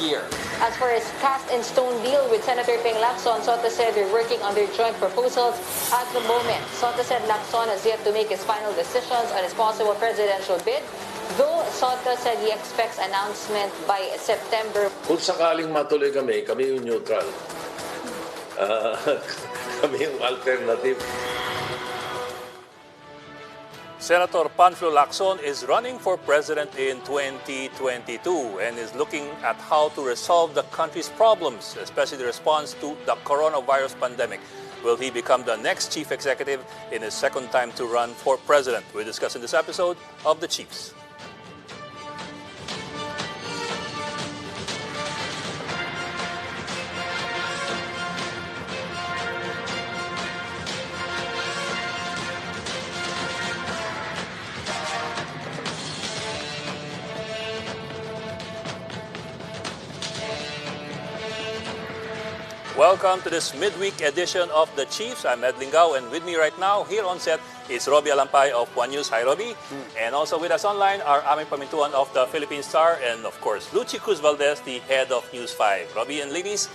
year. As for his cast-in-stone deal with Senator Ping Lacson, Soto said they're working on their joint proposals at the moment. Soto said Lacson has yet to make his final decisions on his possible presidential bid, though Soto said he expects announcement by September. Kung sakaling matuloy kami yung neutral. Kami yung alternative. Senator Panfilo Lacson is running for president in 2022 and is looking at how to resolve the country's problems, especially the response to the coronavirus pandemic. Will he become the next chief executive in his second time to run for president? We'll discuss in this episode of The Chiefs. Welcome to this midweek edition of The Chiefs. I'm Ed Lingao, and with me right now here on set is Robbie Alampay of One News. Hi, Robbie. And also with us online are Aming Pamintuan of the Philippine Star and, of course, Lucy Cruz Valdez, the head of News 5. Robbie and ladies,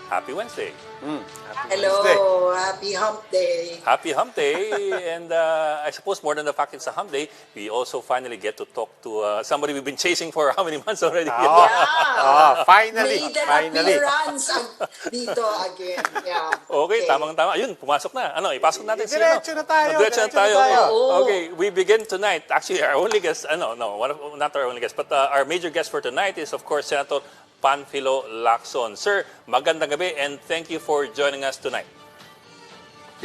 happy Wednesday. Hello, happy hump day. Happy hump day. And I suppose more than the fact it's a hump day, we also finally get to talk to somebody we've been chasing for how many months already? Finally. Made an finally. appearance dito again. Yeah. Okay, tamang-tama. Ayun, pumasok na. Ano, ipasok natin siya. Diretso na tayo. Diretso na tayo. Oo. Okay, we begin tonight. Actually, our only guest, not our only guest, but our major guest for tonight is, of course, Senator Panfilo Lacson. Sir, magandang gabi and thank you for joining us tonight.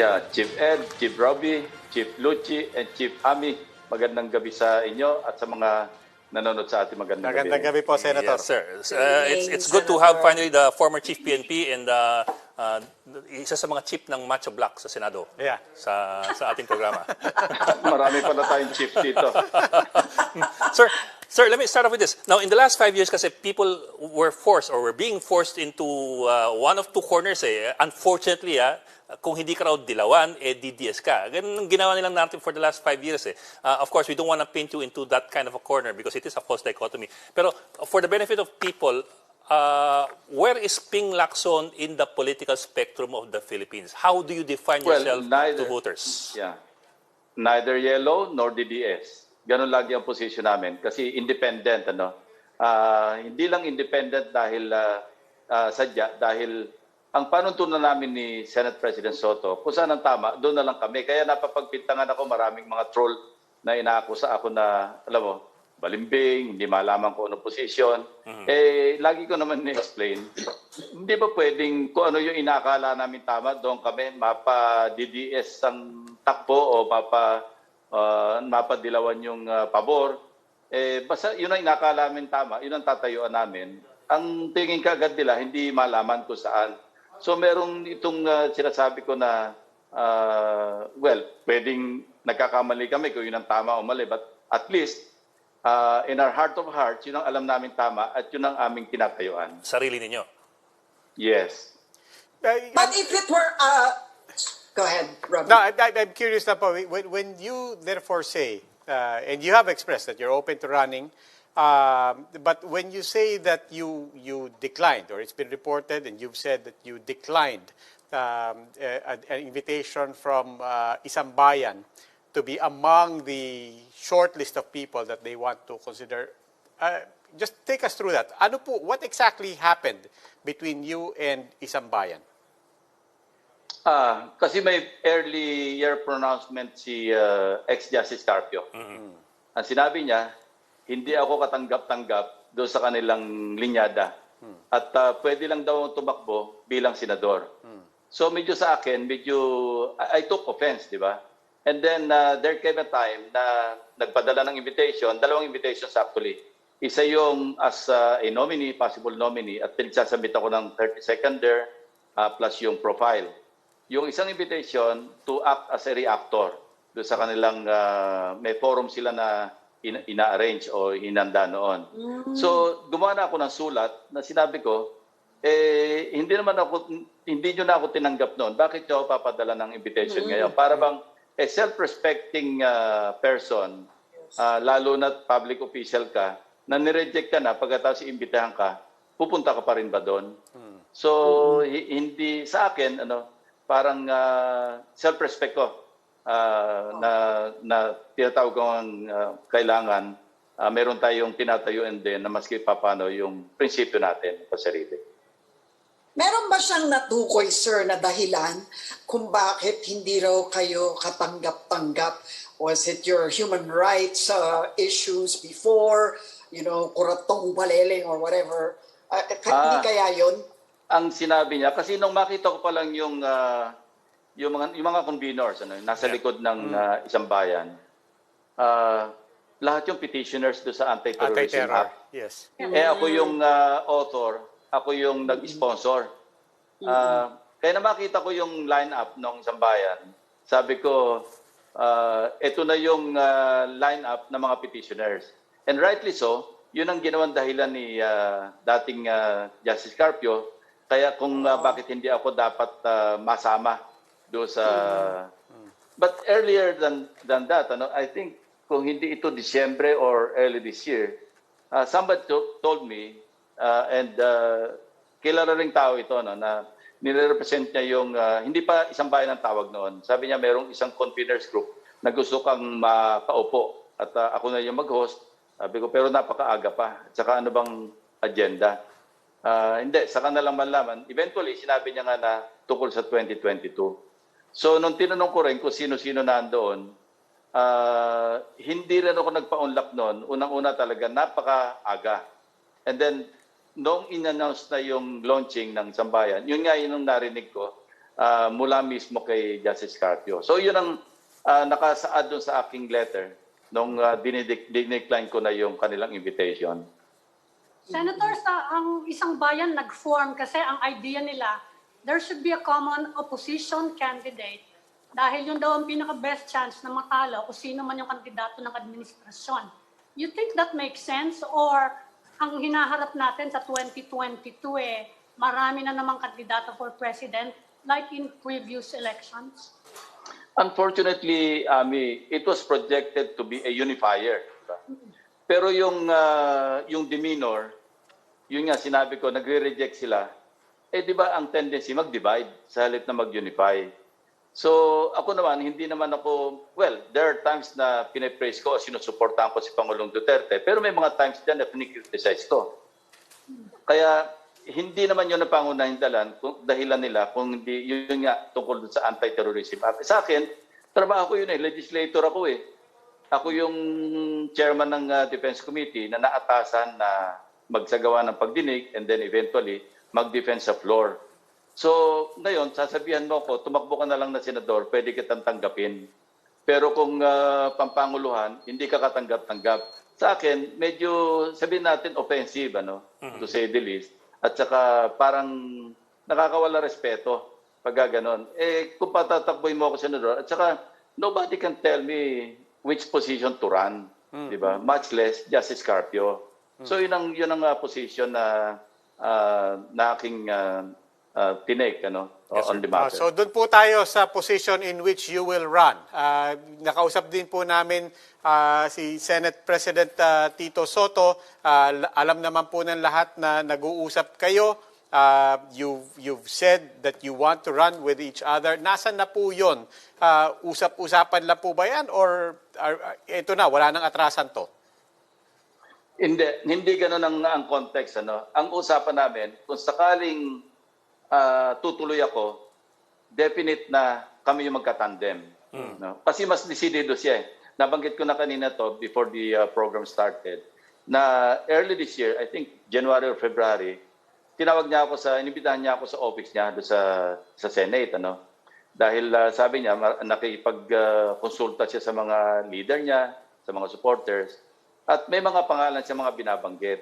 Yeah, Chief Ed, Chief Robbie, Chief Luchi, and Chief Ami, magandang gabi sa inyo at sa mga nanonood sa ating magandang gabi. Magandang gabi po, Senator. Yes, sir. It's good to have finally the former Chief PNP and isa sa mga chief ng Macho Black sa Senado. Yeah. Sa ating programa. Marami pala tayong chief dito. Sir, let me start off with this. Now, in the last 5 years, kasi people were forced or were being forced into one of two corners. Unfortunately, kung hindi ka raw dilawan, DDS ka. Ganun ang ginawa nilang natin for the last 5 years. Of course, we don't want to paint you into that kind of a corner because it is a false dichotomy. Pero for the benefit of people, where is Ping Lacson in the political spectrum of the Philippines? How do you define yourself to voters? Yeah. Neither yellow nor DDS. Ganun lagi ang posisyon namin kasi independent, hindi lang independent dahil sadya, dahil ang panuntunan namin ni Senate President Soto, kung saan ang tama, doon na lang kami. Kaya napapagpintangan ako, maraming mga troll na inaakusa ako na, alam mo, balimbing, hindi malaman ko anong posisyon. Lagi ko naman ni-explain, hindi ba pwedeng kung ano yung inaakala namin tama, doon kami, mapa-DDS ang takbo o mapadilawan yung pabor. Basta yun ang inakala namin tama, yun ang tatayuan namin. Ang tingin kaagad nila, hindi malaman kung saan. So merong itong sinasabi ko na, pwedeng nagkakamali kami kung yun ang tama o mali. But at least, in our heart of hearts, yun ang alam namin tama at yun ang aming tinatayuan. Sarili ninyo? Yes. But if it were... Go ahead, Robbie. No, I'm curious na po, when you therefore say, and you have expressed that you're open to running, but when you say that you declined, or it's been reported and you've said that you declined an invitation from Isang Bayan to be among the short list of people that they want to consider, just take us through that. What exactly happened between you and Isang Bayan? Kasi may early year pronouncement si ex-Justice Carpio. Ang sinabi niya, hindi ako katanggap-tanggap doon sa kanilang linyada. At pwede lang daw tumakbo bilang senador. So medyo sa akin, I took offense, di ba? And then there came a time na nagpadala ng invitation, dalawang invitations actually. Isa yung as a nominee, possible nominee, at pinagsasabit ako ng 30-seconder plus yung profile. Yung isang invitation to act as a reactor doon sa kanilang may forum sila na ina-arrange o hinanda noon. So gumawa na ako ng sulat na sinabi ko, hindi nyo na ako tinanggap noon. Bakit nyo ako papadala ng invitation ngayon? Para bang a self-respecting person, lalo na public official ka, na nireject ka na pagkatapos iimbitahan ka, pupunta ka pa rin ba doon? So, hindi sa akin, parang self-respect ko na tinatawag ko ang kailangan meron tayong tinatayuan din na maski papano yung prinsipyo natin sa sarili. Meron ba siyang natukoy, sir, na dahilan kung bakit hindi raw kayo katanggap-tanggap? Was it your human rights issues before, kuratong paleleng or whatever? Hindi kaya yun? Ang sinabi niya, kasi nung makita ko pa lang yung mga conveners, nasa likod ng isang bayan, lahat yung petitioners do sa Anti-Terrorism Anti-terror. Act. Yes. Ako yung author, ako yung nag-sponsor. Kaya na makita ko yung line-up ng isang bayan, sabi ko, ito na yung line-up ng mga petitioners. And rightly so, yun ang ginawang dahilan ni dating Justice Carpio, kaya kung bakit hindi ako dapat masama do sa... But earlier than that, I think kung hindi ito Disyembre or early this year, somebody told me, and kilala ring tao ito, na nire-represent niya yung, hindi pa isang bayan ang tawag noon. Sabi niya merong isang conveners group na gusto kang makaupo at ako na yung mag-host. Sabi ko, pero napakaaga pa. At saka ano bang agenda? Hindi, saka na lang malaman. Eventually, sinabi niya nga na tungkol sa 2022. So, nung tinanong ko rin kung sino-sino nandoon, hindi rin ako nagpa-unlock noon. Unang-una talaga, napakaaga. And then, nung in-announce na yung launching ng Sambayan, yun nga yun ang narinig ko mula mismo kay Justice Carpio. So, yun ang nakasaad doon sa aking letter nung dinecline ko na yung kanilang invitation. Senator, ang isang bayan nag-form kasi ang idea nila, there should be a common opposition candidate dahil yun daw ang pinaka-best chance na matalo kung sino man yung kandidato ng administrasyon. You think that makes sense? Or ang hinaharap natin sa 2022 marami na namang kandidato for president like in previous elections? Unfortunately, Ami, it was projected to be a unifier. Diba? Pero yung demeanor, yun nga sinabi ko, nagre-reject sila. Di ba ang tendency mag-divide sa halip na mag-unify? So ako naman, hindi naman ako, well, there are times na pinipraise ko o sinusuportahan ko si Pangulong Duterte, pero may mga times dyan na pinikriticize ko. Kaya hindi naman yun na pangunahing dahilan nila kung hindi yun nga tungkol sa Anti-Terrorism Act. Sa akin, trabaho ko yun legislator ako Ako yung chairman ng Defense Committee na naatasan na magsagawa ng pagdinig and then eventually mag-defense sa floor. So, ngayon, sasabihan mo ko, tumakbo ka na lang na senador, pwede kitang tanggapin. Pero kung pampanguluhan, hindi ka katanggap-tanggap. Sa akin, medyo, sabihin natin, offensive, to say the least. At saka parang nakakawala respeto pag ganon. Kung patatakboy mo ako senador, at saka nobody can tell me which position to run, di ba? Much less Justice Carpio. So yun ang position na aking tinake on the matter. So doon po tayo sa position in which you will run. Nakausap din po namin si Senate President Tito Soto. Alam naman po ng lahat na nag-uusap kayo. You've said that you want to run with each other. Nasaan na po yun? Usap-usapan lang po ba yan? Or ito na, wala nang atrasan to? Hindi ganun ang context. Ang usapan namin, kung sakaling tutuloy ako, definite na kami yung magkatandem. No? Kasi mas decidido siya. Nabanggit ko na kanina to before the program started, na early this year, I think January or February, inimbitahan niya ako sa office niya doon sa Senate. Dahil sabi niya, nakipag-konsulta siya sa mga leader niya, sa mga supporters, at may mga pangalan siya mga binabanggit.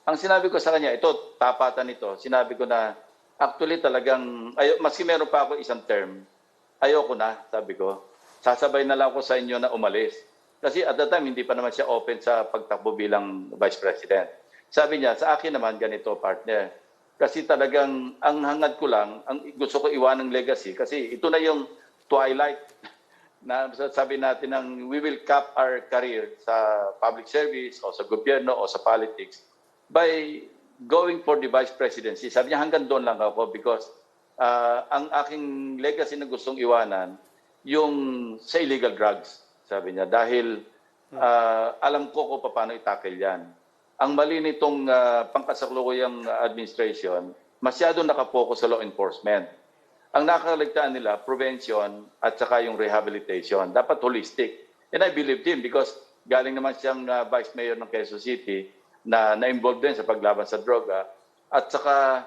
Ang sinabi ko sa kanya, ito, tapatan ito, sinabi ko na, actually talagang, maski meron pa ako isang term, ayoko na, sabi ko. Sasabay na lang ako sa inyo na umalis. Kasi at that time, hindi pa naman siya open sa pagtakbo bilang Vice President. Sabi niya, sa akin naman ganito, partner. Kasi talagang, ang hangad ko lang, ang gusto ko iwanang legacy, kasi ito na yung twilight na sabi natin ng we will cap our career sa public service o sa gobyerno o sa politics by going for the vice presidency. Sabi niya, hanggang doon lang ako because ang aking legacy na gustong iwanan, yung sa illegal drugs, sabi niya. Dahil alam ko kung paano itakil yan. Ang mali nitong pangkasalukuyang administration, masyado nakapokus sa law enforcement. Ang nakakaligtaan nila, prevention at saka yung rehabilitation. Dapat holistic. And I believe him because galing naman siyang vice mayor ng Quezon City na na-involved din sa paglaban sa droga at saka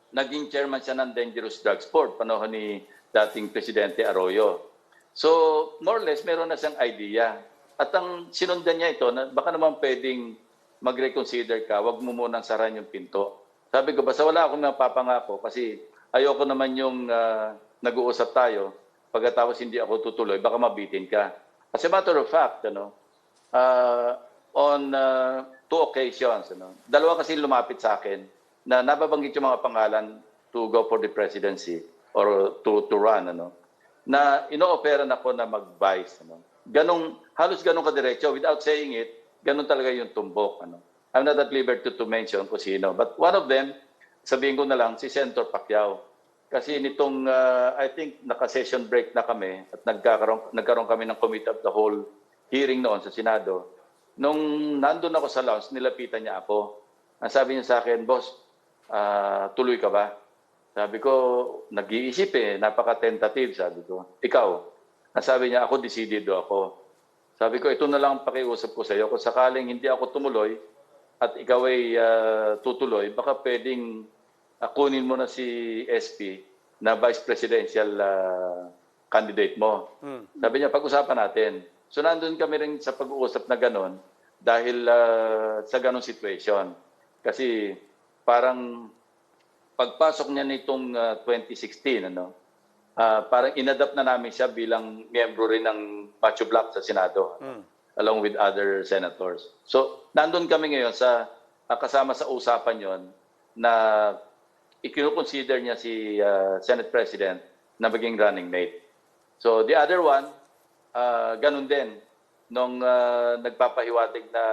naging chairman siya ng Dangerous Drugs Board panahon ni dating Presidente Arroyo. So, more or less, meron na siyang idea. At ang sinundan niya ito, na baka naman pwedeng mag-reconsider ka, wag mo munang sarahan yung pinto. Sabi ko, basta wala akong napapangako kasi ayoko naman yung nag-uusap tayo, pagkatapos hindi ako tutuloy, baka mabitin ka. As a matter of fact, on 2 occasions, dalawa kasi lumapit sa akin na nababanggit yung mga pangalan to go for the presidency or to run, na ino-operan ako na mag-vice. Halos ganun kadiretso. Without saying it, ganun talaga yung tumbok. I'm not at liberty to mention kung sino. But one of them, sabihin ko na lang, si Senator Pacquiao. Kasi nitong, I think, naka-session break na kami at nagkaroon kami ng committee of the whole hearing noon sa Senado. Nung nandun ako sa lounge, nilapitan niya ako. Ang sabi niya sa akin, boss, tuloy ka ba? Sabi ko, nag-iisip napaka-tentative, sabi ko. Ikaw? Ang sabi niya, ako decidido ako. Sabi ko, ito na lang ang pakiusap ko sa iyo. Kung sakaling hindi ako tumuloy at ikaw ay tutuloy, baka pwedeng kunin mo na si SP na vice presidential candidate mo. Sabi niya, pag-usapan natin. So nandun kami rin sa pag-uusap na gano'n dahil sa gano'ng situation. Kasi parang pagpasok niya nitong 2016, parang inadapt na namin siya bilang miyembro rin ng Macho Black sa Senado, along with other senators. So, nandun kami ngayon sa kasama sa usapan yon na ikinukonsider niya si Senate President na maging running mate. So, the other one, ganun din. Nung nagpapahiwatig na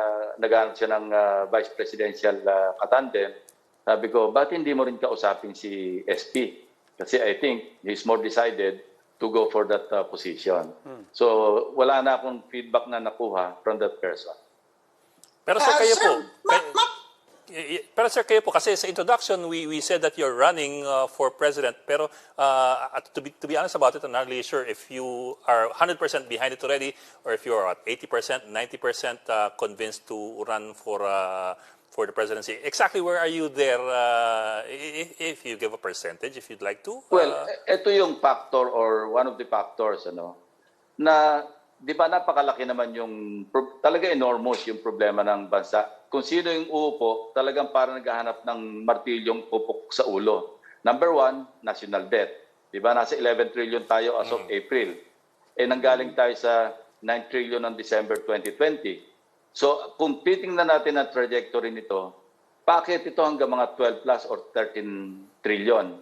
naghanap siya ng vice presidential katandem, sabi ko, ba't hindi mo rin kausapin si SP? Kasi I think he's more decided to go for that position. So, wala na akong feedback na nakuha from that person. Pero sir, kayo po. Pero sir, kayo po, kasi sa introduction, we said that you're running for president. Pero to be honest about it, I'm not really sure if you are 100% behind it already or if you're at 80%, 90% convinced to run for the presidency. Exactly where are you there, if you give a percentage, if you'd like to? Well, ito yung factor or one of the factors, na di ba napakalaki naman yung, talaga enormous yung problema ng bansa. Kung sino yung uupo, talagang parang naghahanap ng martilyong pupok sa ulo. Number one, national debt. Di ba? Nasa 11 trillion tayo as of April. Nanggaling tayo sa 9 trillion ng December 2020. So, kung titingnan natin ang trajectory nito, bakit ito hanggang mga 12 plus or 13 trillion?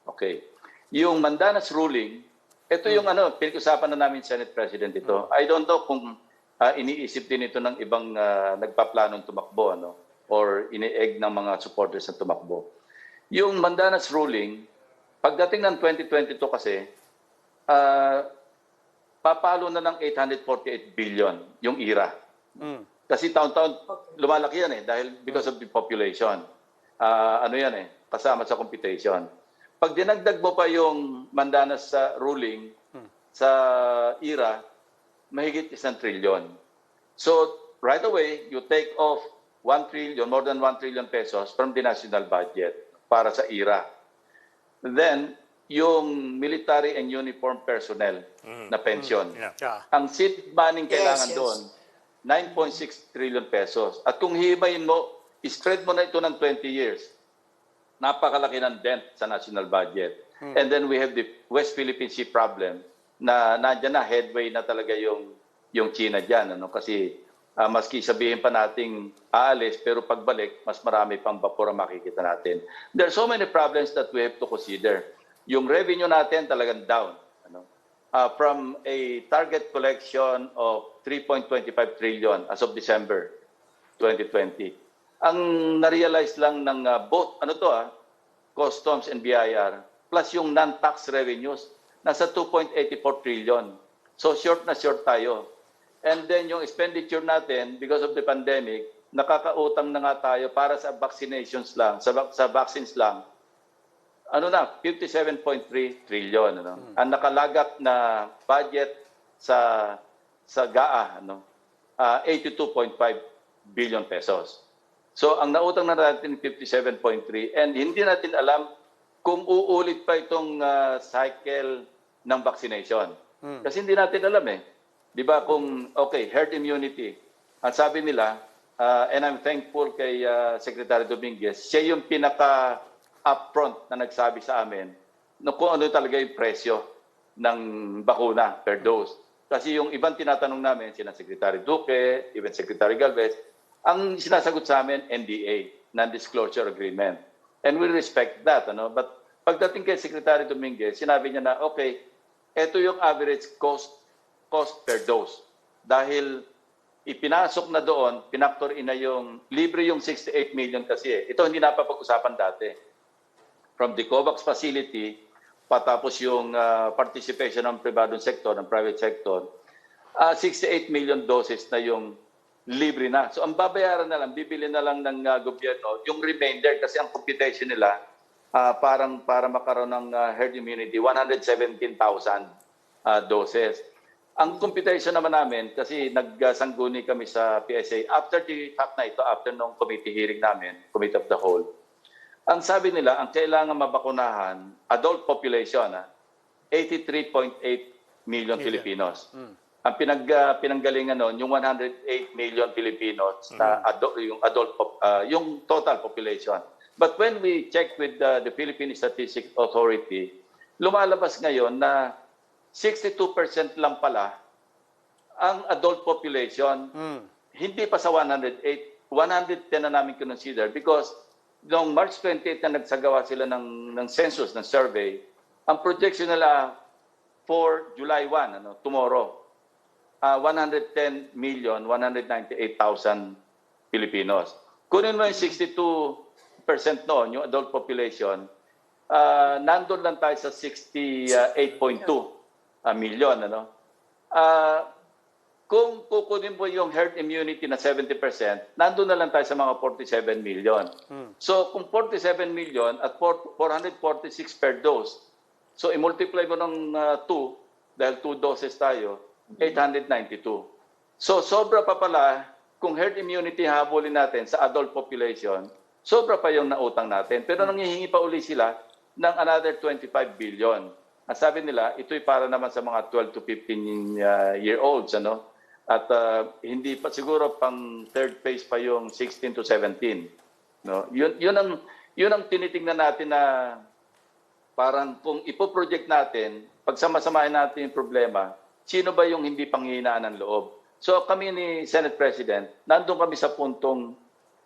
Okay. Yung Mandanas ruling, ito yung pinag-usapan na namin Senate President ito. I don't know kung iniisip din ito ng ibang nagpaplanong tumakbo, or ini-egg ng mga supporters na tumakbo. Yung Mandanas ruling, pagdating ng 2022 kasi, papalo na ng 848 billion yung IRA. Kasi taon-taon lumalaki yan dahil because of the population. Kasama sa computation. Pag dinagdag mo pa yung Mandanas sa ruling sa IRA, mahigit 1 trillion. So, right away, you take off 1 trillion, more than 1 trillion pesos from the national budget para sa IRA. Then, yung military and uniform personnel na pension. Ang seed money kailangan doon, 9.6 trillion pesos. At kung hihimayin mo, spread mo na ito ng 20 years, napakalaki ng dent sa national budget. And then we have the West Philippine Sea problem na nandiyan na, headway na talaga yung China dyan. Kasi maski sabihin pa nating aalis, pero pagbalik, mas marami pang vapor ang makikita natin. There are so many problems that we have to consider. Yung revenue natin talagang down. From a target collection of 3.25 trillion as of December 2020. Ang na-realize lang ng both, customs and BIR, plus yung non-tax revenues, nasa 2.84 trillion. So short na short tayo. And then yung expenditure natin, because of the pandemic, nakakautang na nga tayo para sa vaccinations lang, sa vaccines lang. 57.3 trillion. Ang nakalagak na budget sa GAA, 82.5 billion pesos. So ang nautang na natin 57.3 and hindi natin alam kung uulit pa itong cycle ng vaccination. Kasi hindi natin alam eh. 'Di ba kung herd immunity. Ang sabi nila and I'm thankful kay Secretary Dominguez, siya yung pinaka upfront na nagsabi sa amin kung ano talaga yung presyo ng bakuna per dose. Kasi yung ibang tinatanong namin, sina Secretary Duque, even Secretary Galvez, ang sinasagot sa amin, NDA, Non-Disclosure Agreement. And we respect that. But pagdating kay Secretary Dominguez, sinabi niya na, ito yung average cost per dose. Dahil ipinasok na doon, pinactor in na yung, libre yung 68 million kasi eh. Ito hindi napapag-usapan dati. From the COVAX facility, patapos yung participation ng private sector, ng private sector, 68 million doses na yung libre na. So ang babayaran na lang, bibili na lang ng gobyerno yung remainder kasi ang computation nila para makaroon ng herd immunity, 117,000 doses. Ang computation naman namin, kasi nagsangguni kami sa PSA, after the fact na ito, after nung committee hearing namin, Committee of the Whole, ang sabi nila, ang kailangan mabakunahan, adult population, 83.8 million Filipinos. Ang pinanggalingan noon, yung 108 million Filipinos na yung total population. But when we check with the Philippine Statistics Authority, lumalabas ngayon na 62% lang pala ang adult population. Hindi pa sa 108, 110 na namin consider because noong March 28 na nagsagawa sila ng census, ng survey, ang projection nila for July 1, tomorrow, 110,198,000 Filipinos. Kunin mo yung 62% noon, yung adult population, nandun lang tayo sa 68.2 million. Kung kukunin mo yung herd immunity na 70%, nandun na lang tayo sa mga 47 million. So kung 47 million at 446 per dose, so i-multiply mo ng 2, dahil 2 doses tayo, 892. So sobra pa pala, kung herd immunity habulin natin sa adult population, sobra pa yung nautang natin. Pero nanghihingi pa uli sila ng another 25 billion. Ang sabi nila, ito'y para naman sa mga 12 to 15-year-olds. At hindi pa siguro pang third phase pa yung 16 to 17. Yun ang tinitingnan natin na parang kung ipoproject natin, pagsamasamahin natin yung problema, sino ba yung hindi panghihinaan ng loob? So kami ni Senate President, nandun kami sa puntong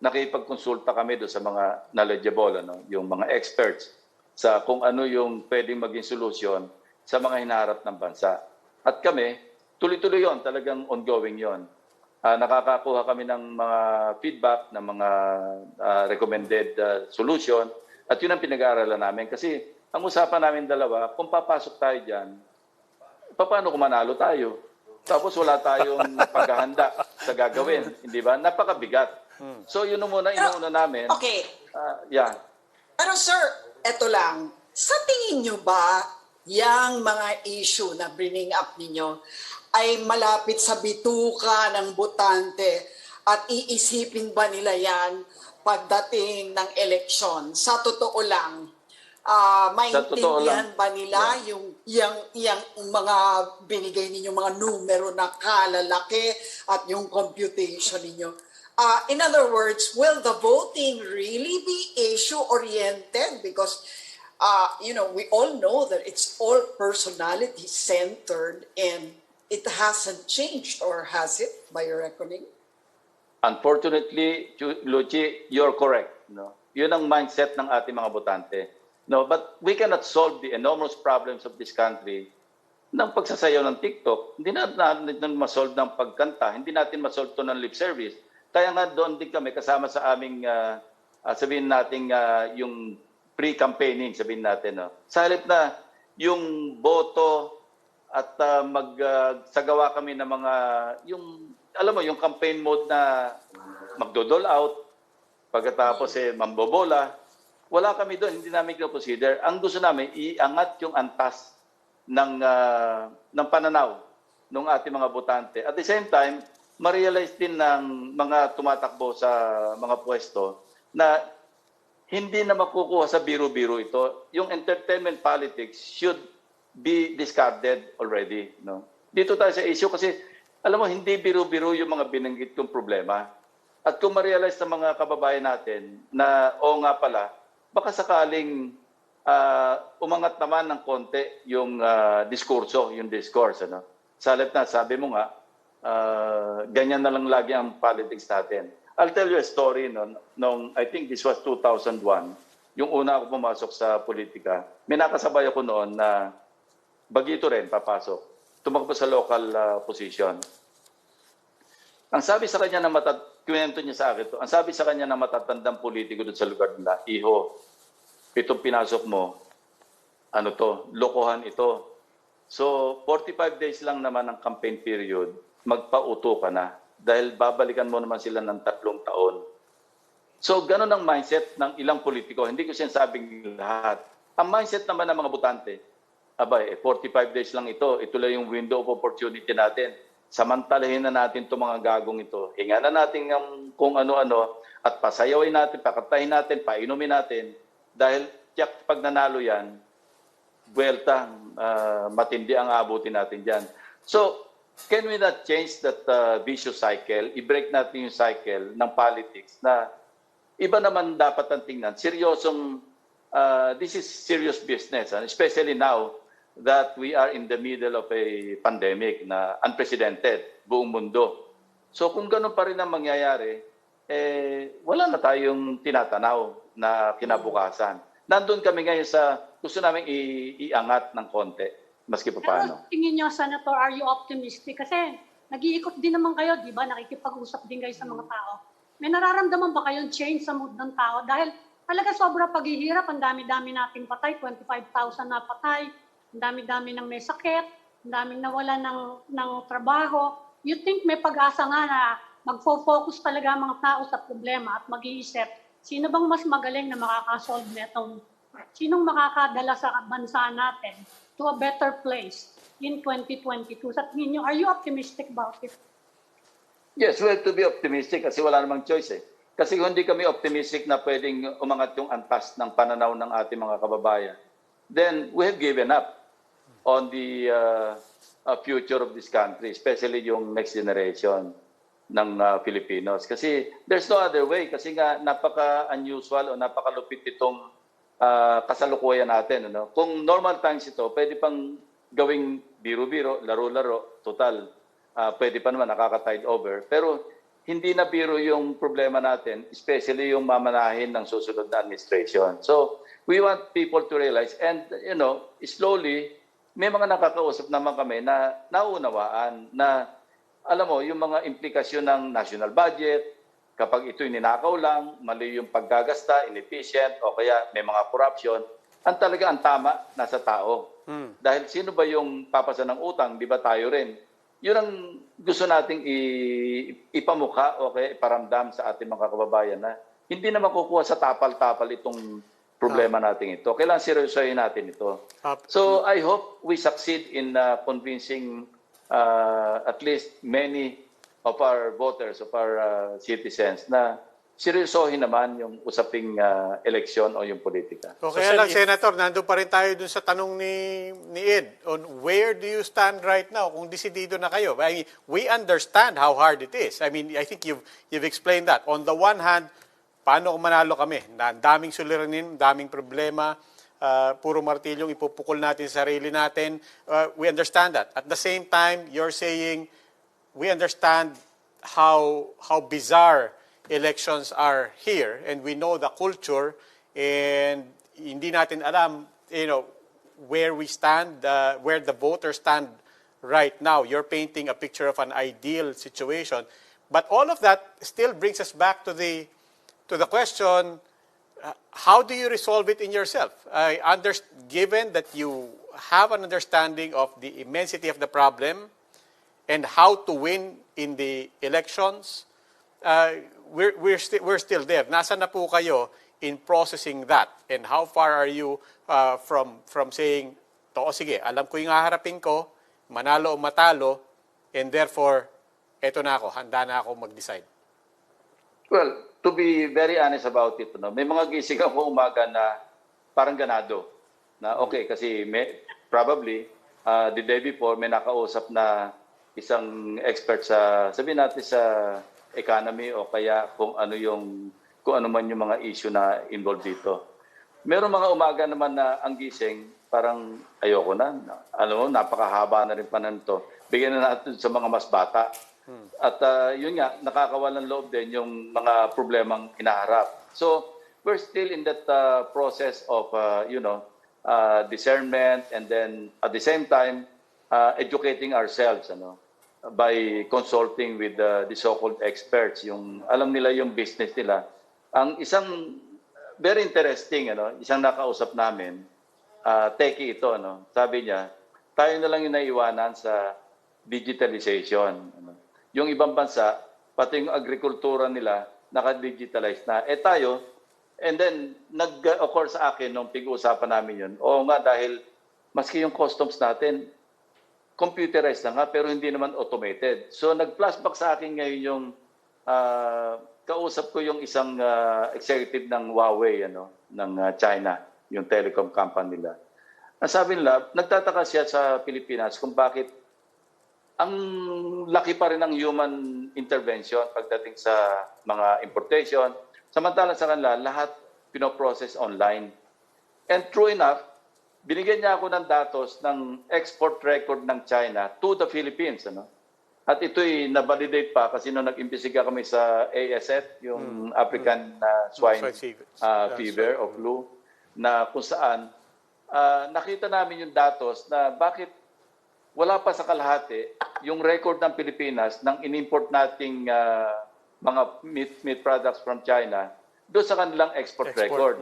nakipagkonsulta kami doon sa mga knowledgeable, yung mga experts sa kung ano yung pwedeng maging solusyon sa mga hinaharap ng bansa. At kami, tuloy-tuloy yon, talagang ongoing yon. Nakakakuha kami ng mga feedback, ng mga recommended solution, at yun ang pinag-aaralan namin. Kasi ang usapan namin dalawa, kung papasok tayo dyan, paano kung manalo tayo? Tapos wala tayong paghahanda sa gagawin, hindi ba? Napakabigat. So yun muna, inuuna namin. Okay. Yeah. Pero sir, eto lang. Sa tingin nyo ba, yung mga issue na bringing up ninyo ay malapit sa bituka ng botante at iisipin ba nila yan pagdating ng eleksyon? Sa totoo lang, maintindihan ba nila yung mga binigay ninyong mga numero na kalalaki at yung computation ninyo? In other words, will the voting really be issue-oriented? Because, we all know that it's all personality-centered and it hasn't changed, or has it, by your reckoning? Unfortunately, Lucy, you're correct. Yun ang mindset ng ating mga botante. But we cannot solve the enormous problems of this country ng pagsasayaw ng TikTok. Hindi natin masolve ng pagkanta. Hindi natin masolve to ng lip service. Kaya nga doon din kami kasama sa aming, sabihin natin, yung pre-campaigning, sabihin natin. No? Sa halip na yung boto at magsagawa kami ng mga, yung, alam mo, yung campaign mode na magdodol out, pagkatapos mambobola, wala kami doon, hindi namin consider. Ang gusto namin, iangat yung antas ng pananaw ng ating mga botante. At the same time, ma-realize din ng mga tumatakbo sa mga pwesto na hindi na makukuha sa biro-biro ito. Yung entertainment politics should be discarded already. No? Dito tayo sa issue kasi, alam mo, hindi biro-biro yung mga binanggit kong problema. At kung ma-realize ng mga kababayan natin na, oo nga pala, baka sakaling umangat naman ng konti yung diskurso, yung discourse. Ano? Sa halip na, sabi mo nga, ganyan na lang lagi ang politics natin. I'll tell you a story. Nung, I think this was 2001, yung una ako pumasok sa politika, may nakasabay ako noon na bagito rin, papasok. Tumakbo sa local position. Ang sabi sa kanya na kwento niya sa akin to, ang sabi sa kanya na matatandang politiko doon sa lugar nila, iho, itong pinasok mo, ano to, lokohan ito. So, 45 days lang naman ang campaign period, magpauto ka na. Dahil babalikan mo naman sila ng 3 taon. So, ganun ang mindset ng ilang politiko. Hindi ko sinasabing lahat. Ang mindset naman ng mga botante, abay, 45 days lang ito. Ito lang yung window of opportunity natin. Samantalahin na natin itong mga gagong ito. Hinga na natin kung ano-ano at pasayawin natin, pakatahin natin, painumin natin. Dahil tiyak pag nanalo yan, buwelta, matindi ang abutin natin dyan. So, can we not change that vicious cycle? I-break natin yung cycle ng politics na iba naman dapat ang tingnan. Seryosong, this is serious business, especially now that we are in the middle of a pandemic na unprecedented, buong mundo. So kung ganun pa rin ang mangyayari, wala na tayong tinatanaw na kinabukasan. Nandun kami ngayon sa gusto namin iangat ng konti, maski pa paano. Pero tingin nyo, Senator, are you optimistic? Kasi nag-iikot din naman kayo, di ba? Nakikipag-usap din kayo sa mga tao. May nararamdaman ba kayong change sa mood ng tao? Dahil talaga sobra paghihirap, ang dami-dami nating patay, 25,000 na patay, ang dami-dami ng may sakit, ang daming nawala ng trabaho. You think may pag-asa nga na magfo-focus talaga ang mga tao sa problema at mag-iisip, sino bang mas magaling na makakasolve netong, sinong makakadala sa bansa natin to a better place in 2022? Sa tingin nyo, are you optimistic about it? Yes, we have to be optimistic kasi wala namang choice eh. Kasi kung hindi kami optimistic na pwedeng umangat yung antas ng pananaw ng ating mga kababayan, then we have given up on the future of this country, especially yung next generation ng Filipinos. Kasi there's no other way. Kasi nga napaka-unusual o napaka-lupit itong kasalukuyan natin. Ano? Kung normal times ito, pwede pang gawing biro-biro, laro-laro, total. Pwede pa naman nakaka-tide over. Pero hindi na biro yung problema natin, especially yung mamanahin ng susunod na administration. So we want people to realize, and slowly, may mga nakakausap naman kami na naunawaan na, alam mo, yung mga implikasyon ng national budget, kapag ito'y ninakaw lang, mali yung paggagasta, inefficient, o kaya may mga corruption, ang tama, nasa tao. Dahil sino ba yung papasa ng utang, di ba tayo rin? Yun ang gusto nating ipamukha o kaya iparamdam sa ating mga kababayan na hindi na makukuha sa tapal-tapal itong problema natin ito. Kailangan seryosohin natin ito. So I hope we succeed in convincing at least many of our voters, of our citizens na seryosohin naman yung usaping eleksyon o yung politika. Okay lang, Senator, nandun pa rin tayo dun sa tanong ni Ed on where do you stand right now kung desidido na kayo. I mean, we understand how hard it is. I mean, I think you've explained that. On the one hand, paano kung manalo kami? Daming suliranin, daming problema, puro martilyong ipupukol natin sa sarili natin. We understand that. At the same time, you're saying we understand how bizarre elections are here, and we know the culture, and hindi natin alam, where we stand, where the voters stand right now. You're painting a picture of an ideal situation. But all of that still brings us back to the question, how do you resolve it in yourself? Given that you have an understanding of the immensity of the problem and how to win in the elections, we're still there. Nasaan na po kayo in processing that? And how far are you from saying, sige, alam ko yung haharapin ko, manalo o matalo, and therefore, eto na ako, handa na ako mag-decide? Well, to be very honest about it, no, may mga gising ako umaga na parang ganado. Na okay, kasi probably the day before may nakausap na isang expert sa, sabihin natin sa economy o kaya kung ano man yung mga issue na involved dito. Meron mga umaga naman na ang gising, parang ayoko na. Alam mo, napakahaba na rin pa nito. Bigyan na natin sa mga mas bata. At yun nga, nakakawalan loob din yung mga problemang hinaharap. So, we're still in that process of, discernment, and then at the same time, educating ourselves by consulting with the so-called experts. Yung alam nila yung business nila. Ang isang very interesting, isang nakausap namin, techie ito, sabi niya, tayo na lang yung naiwanan sa digitalization. Yung ibang bansa, pati yung agrikultura nila, naka-digitalize na. Tayo, and then, nag-occur sa akin nung pag-uusapan namin yun. Oo nga, dahil maski yung customs natin, computerized na nga, pero hindi naman automated. So, nag-flashback sa akin ngayon yung, kausap ko yung isang executive ng Huawei, ng China, yung telecom company nila. Ang sabi nila, nagtataka siya sa Pilipinas kung bakit ang laki pa rin ng human intervention pagdating sa mga importation. Samantala sa kanila, lahat pinoprocess online. And true enough, binigyan niya ako ng datos ng export record ng China to the Philippines. At ito'y na-validate pa kasi nung nag-imbestiga kami sa ASF, yung African swine fever o flu, na kung saan nakita namin yung datos na bakit wala pa sa kalahati yung record ng Pilipinas ng in-import nating mga meat products from China doon sa kanilang export record.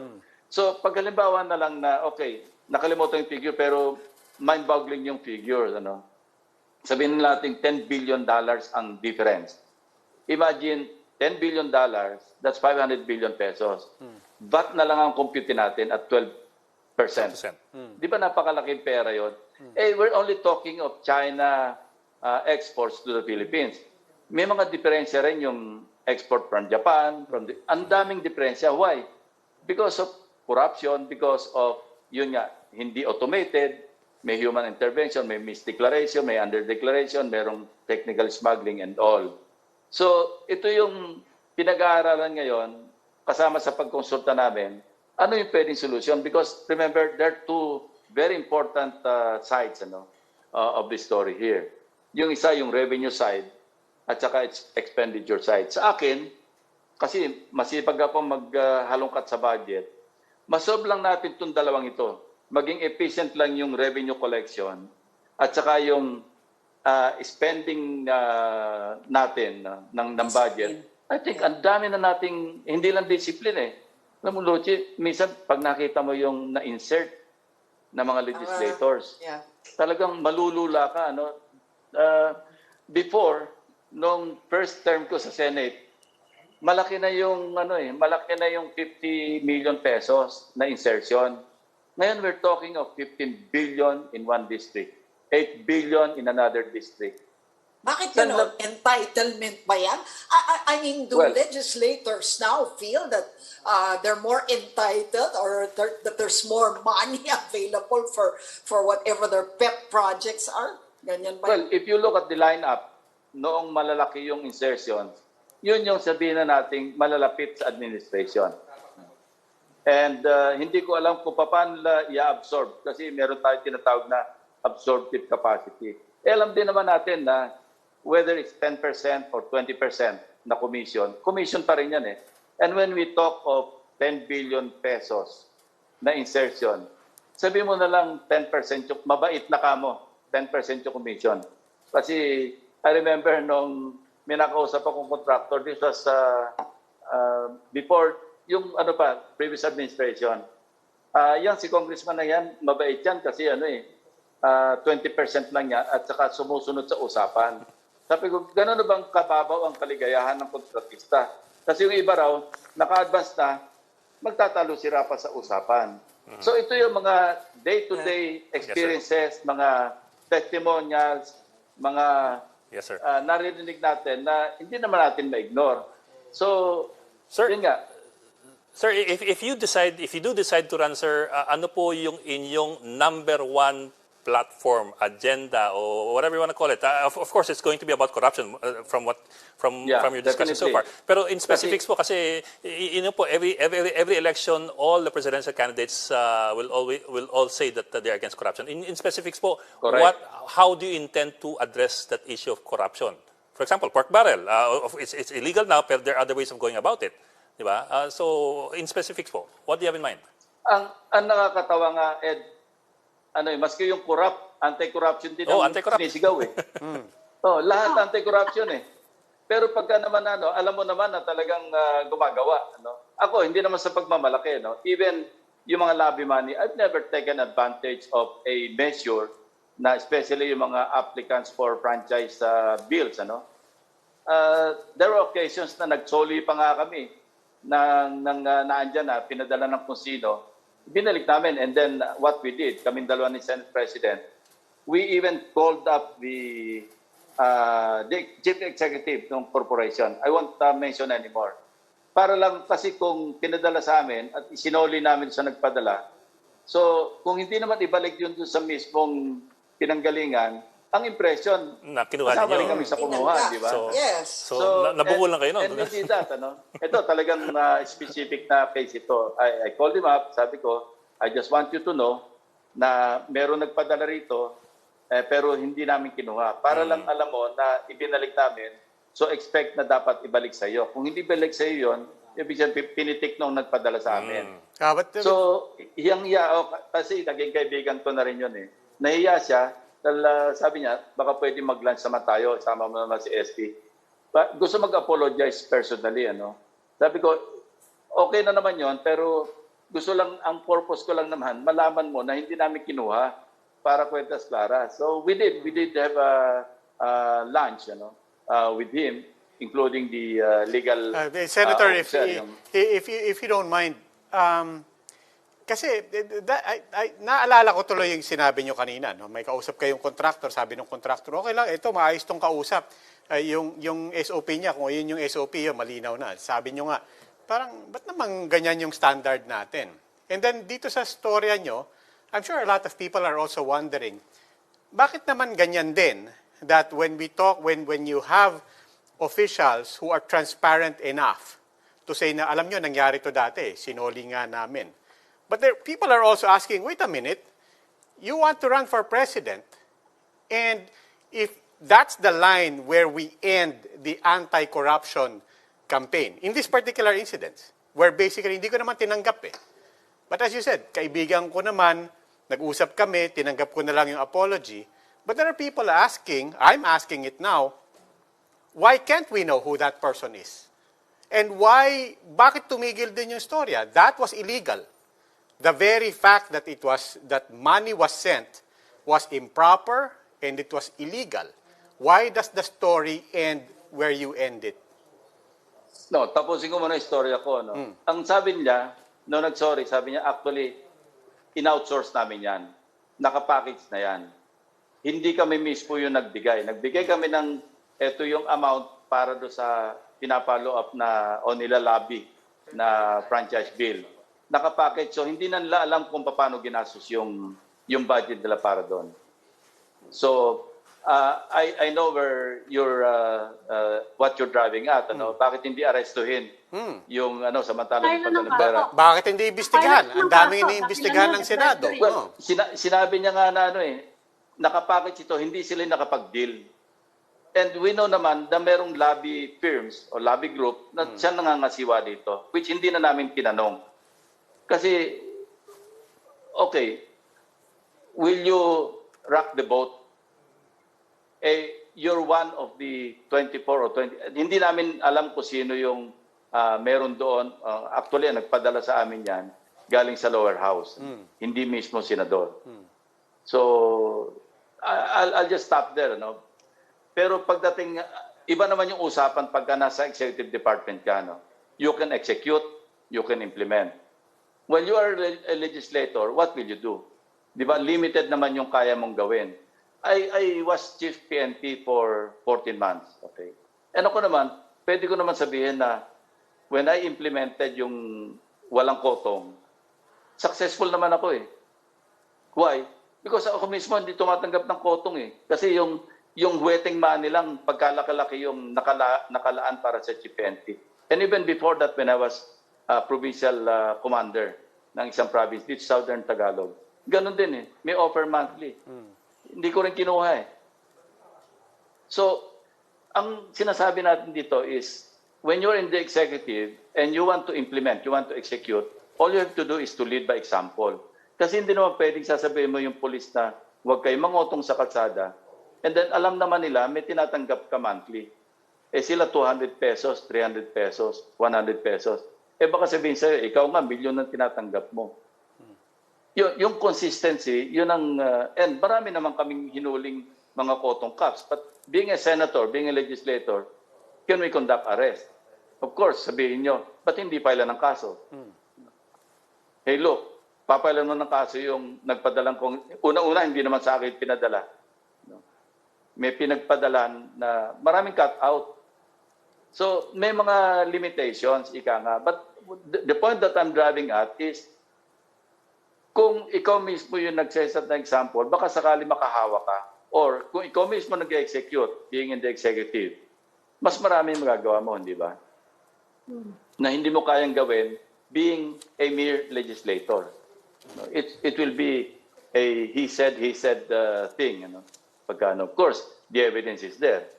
So, pag halimbawa na lang na, okay, nakalimutan yung figure pero mind-boggling yung figure. Sabihin natin $10 billion ang difference. Imagine, $10 billion, that's 500 billion pesos. VAT na lang ang compute natin at 12%. Di ba napakalaking pera yun? We're only talking of China exports to the Philippines. May mga diferensya rin yung export from Japan, ang daming diferensya. Why? Because of corruption, because of, yun nga, hindi automated, may human intervention, may misdeclaration, may underdeclaration, merong technical smuggling and all. So, ito yung pinag-aaralan ngayon, kasama sa pagkonsulta namin, ano yung pwedeng solution? Because remember, there are two very important sides of the story here. Yung isa, yung revenue side, at saka expenditure side. Sa akin, kasi masipag ako maghalongkat sa budget, masolve lang natin itong dalawang ito. Maging efficient lang yung revenue collection at saka yung spending natin ng budget. I think ang dami na nating, hindi lang discipline Alam mo, Luchi, minsan pag nakita mo yung na-insert na mga legislators, talagang malulula ka. Before, nung first term ko sa Senate, malaki na yung malaki na yung 50 million pesos na insertion. Ngayon we're talking of 15 billion in one district, 8 billion in another district. Bakit gano'n? Entitlement ba yan? I mean, do legislators now feel that they're more entitled or that there's more money available for whatever their pet projects are? Ganyan ba? Well, if you look at the lineup, noong malalaki yung insertions, yun yung sabihin na nating malalapit sa administration. And hindi ko alam kung paano i-absorb kasi meron tayong tinatawag na absorptive capacity. Alam din naman natin na whether it's 10% or 20% na commission pa rin yan And when we talk of 10 billion pesos na insertion, sabi mo na lang 10% yung, mabait na ka mo, 10% yung commission. Kasi I remember nung may nakausap akong contractor. This was before, yung ano pa, previous administration. Yan, si congressman na yan, mabait yan kasi 20% lang yan at saka sumusunod sa usapan. Sabi ko, gano'n na bang kababaw ang kaligayahan ng kontratista? Kasi yung iba raw, naka-advance na, magtatalo sila pa sa usapan. So ito yung mga day-to-day experiences, mga testimonials, mga Yes, sir. naririnig natin na hindi naman natin ma-ignore. So, Sir, yun nga. Sir, if you do decide to run, sir, ano po yung inyong number one platform, agenda, or whatever you want to call it? Of course, it's going to be about corruption from your discussion so far. Definitely. Pero in specifics po, kasi po, every election, all the presidential candidates will all say that they are against corruption. In specifics po, Correct. how do you intend to address that issue of corruption? For example, pork barrel, it's illegal now, but there are other ways of going about it. Diba? So, in specifics po, what do you have in mind? Ang nakakatawa nga, Ed, maski yung anti-corruption din ang sinisigaw eh. Lahat anti-corruption eh. Pero pagka naman alam mo naman na talagang gumagawa. Ako, hindi naman sa pagmamalaki. Even yung mga lobby money, I've never taken advantage of a measure na especially yung mga applicants for franchise bills. There were occasions na nagsoli pa nga kami naandyan na, pinadala ng kung sino. Binalik namin, and then what we did, kaming dalawa ni Senate President, we even called up the chief executive ng corporation. I won't mention anymore. Para lang kasi kung pinadala sa amin at isinoli namin sa nagpadala, so kung hindi naman ibalik yun sa mismong pinanggalingan, ang impression, na kinuha kasama rin ninyo. kami sa kumuha, di ba? Yes. So nabungol lang kayo, no? And we did that, Ito talagang specific na case ito. I called him up, sabi ko, I just want you to know na meron nagpadala rito, pero hindi namin kinuha. Para lang alam mo na ibinalik namin, so expect na dapat ibalik sa iyo. Kung hindi ibalik sa iyo yun, ibig sabihin pinitik nung nagpadala sa amin. So, kasi naging kaibigan ko na rin yun eh. Nahiya siya, dahil sabi niya, baka pwede mag-lunch naman tayo, sama mo naman si SP. Gusto mag-apologize personally, Sabi ko, okay na naman yon, pero ang purpose ko lang naman, malaman mo na hindi namin kinuha para kwentas clara. So we did have a lunch, with him, including the legal Senator, officer, if you don't mind, kasi naalala ko tuloy yung sinabi nyo kanina, may kausap kayong contractor, sabi ng contractor, okay lang, ito maayos tong kausap. Yung SOP niya, kung yun yung SOP, yun, malinaw na. Sabi nyo nga, parang, ba't naman ganyan yung standard natin? And then, dito sa storya nyo, I'm sure a lot of people are also wondering, bakit naman ganyan din, that when we talk, when you have officials who are transparent enough to say na, alam nyo, nangyari to dati, sinoli nga namin. But people are also asking, wait a minute, you want to run for president, and if that's the line where we end the anti-corruption campaign, in this particular incident, where basically hindi ko naman tinanggap eh. But as you said, kaibigan ko naman, nag-usap kami, tinanggap ko na lang yung apology, but there are people asking, I'm asking it now, why can't we know who that person is? And bakit tumigil din yung storya? That was illegal. The very fact that that money was sent was improper and it was illegal. Why does the story end where you end it? No, tapusin ko muna yung storya ko. Ang sabi niya, nag-sorry, sabi niya, actually, in-outsource namin yan. Nakapackage na yan. Hindi kami mismo yung nagbigay. Nagbigay kami ng, ito yung amount para do sa pinapalo up na, o nila lobby na franchise bill. Nakapackage. So, hindi na nila alam kung paano ginastos yung budget nila para doon. So, I know where what you're driving at. Bakit hindi arestuhin yung samantalang ipadala ng pera? Bakit hindi imbestigahan? Ang daming iniimbestigahan ng Senado. Well, sinabi niya nga na nakapackage ito, hindi sila nakapag-deal. And we know naman na merong lobby firms o lobby group na siya nangangasiwa dito, which hindi na namin tinanong. Kasi, okay, will you rock the boat? you're one of the 24 or 20. Hindi namin alam kung sino yung meron doon. Actually, nagpadala sa amin yan galing sa lower house. Hindi mismo senador. So, I'll just stop there. No? Pero pagdating, iba naman yung usapan pagka nasa executive department ka. No? You can execute, you can implement. When you are a legislator, what will you do? Di ba, limited naman yung kaya mong gawin. I was chief PNP for 14 months. Okay. And ako naman, pwede ko naman sabihin na when I implemented yung walang kotong, successful naman ako eh. Why? Because ako mismo hindi tumatanggap ng kotong eh. Kasi yung wetting money lang, pagkalaki-laki yung nakalaan para sa chief PNP. And even before that, when I was provincial commander ng isang province, dito Southern Tagalog, ganun din eh. May offer monthly. Hindi ko rin kinuha eh. So, ang sinasabi natin dito is, when you're in the executive and you want to implement, you want to execute, all you have to do is to lead by example. Kasi hindi naman pwedeng sasabihin mo yung police na huwag kayo mangotong sa kalsada. And then alam naman nila, may tinatanggap ka monthly. Eh sila 200 pesos, 300 pesos, 100 pesos. Eh baka sabihin sa'yo, ikaw nga, milyon ang tinatanggap mo. Yung consistency, yun ang, and marami naman kaming hinuling mga kotong cops. But being a senator, being a legislator, can we conduct arrest? Of course, sabihin nyo, ba't hindi pailan ng kaso? Hey, look, papailan mo ng kaso yung nagpadalang kong, una-una, hindi naman sa akin pinadala. May pinagpadalan na maraming cut out. So, may mga limitations, ika nga. But the point that I'm driving at is, kung ikaw mismo yung nagseset na example, baka sakali makahawa ka. Or kung ikaw mismo nag-execute, being in the executive, mas marami magagawa mo, hindi ba? Na hindi mo kayang gawin being a mere legislator. It will be a he said thing. You know? Of course, the evidence is there.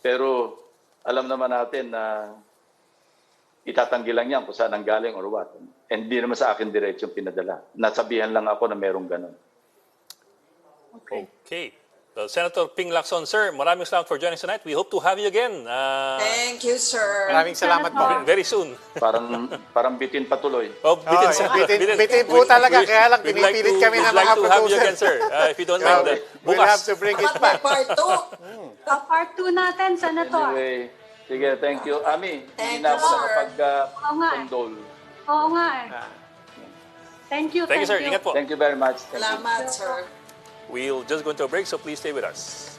Pero alam naman natin na itatanggi lang yan kung saan ang galing or what. And hindi naman sa akin diretsong pinadala. Nasabihan lang ako na merong ganun. Okay. Well, Senator Ping Lacson, sir, maraming salamat for joining us tonight. We hope to have you again. Thank you, sir. Maraming salamat po. Very soon. Parang bitin patuloy. Oh, bitin, sir. Bitin po talaga. Kaya lang pinipilit kami ng mga We'd like to have you again, proposal. sir. If you don't mind, We'll have bukas. to bring it Dapat back. may part 2. Part 2 natin, Senator. Anyway, sige, thank you. Ami, hindi Thank na you, ako sir. nakapag-condole. Oo nga eh. Thank you, Thank you, sir. Ingat po. Thank you very much. Thank you. Salamat, sir. We'll just go into a break, so please stay with us.